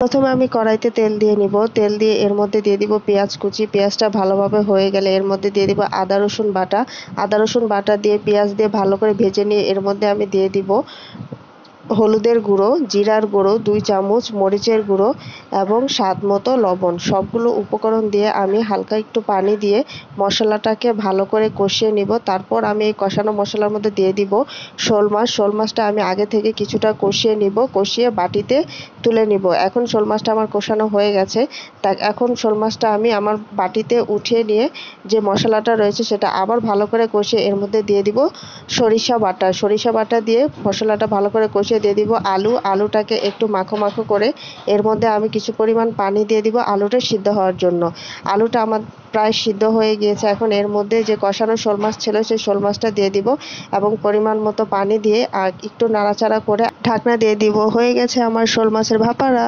প্রথমে আমি কড়াইতে তেল দিয়ে নিব। তেল দিয়ে এর মধ্যে দিয়ে দিব পেঁয়াজ কুচি। পেঁয়াজটা ভালোভাবে হয়ে গেলে এর মধ্যে দিয়ে দিব আদা রসুন বাটা। আদা রসুন বাটা দিয়ে পেঁয়াজ দিয়ে ভালো করে ভেজে নিয়ে এর মধ্যে আমি দিয়ে দিব হলুদের গুঁড়ো, জিরার গুঁড়ো 2 চামচ, মরিচের গুঁড়ো এবং স্বাদ মতো লবণ। সবগুলো উপকরণ দিয়ে আমি হালকা একটু পানি দিয়ে মশলাটাকে ভালো করে কষিয়ে নিব। তারপর আমি এই কষানো মশলার মধ্যে দিয়ে দিব শোল মাছ। শোল মাছটা আমি আগে থেকে কিছুটা কষিয়ে নিব, কষিয়ে বাটিতে তুলে নিব। এখন শোল মাছটা আমার কষানো হয়ে গেছে। এখন শোল মাছটা আমি আমার বাটিতে উঠিয়ে নিয়ে যে মশলাটা রয়েছে সেটা আবার ভালো করে কষিয়ে এর মধ্যে দিয়ে দিব সরিষা বাটা। সরিষা বাটা দিয়ে মশলাটা ভালো করে কষিয়ে দিয়ে দিব আলু। আলুটাকে একটু মাখো মাখো করে এর মধ্যে আমি কিছু পরিমাণ পানি দিয়ে দিব আলুটা সিদ্ধ হওয়ার জন্য। আলুটা আমার প্রায় সিদ্ধ হয়ে গিয়েছে। এখন এর মধ্যে যে কষানো শোল মাছ ছিল সেই শোল মাছটা দিয়ে দিব এবং পরিমাণ মতো পানি দিয়ে আর একটু নাড়াচাড়া করে ঢাকনা দিয়ে দিব। হয়ে গেছে আমার শোল মাছের ভাপারা।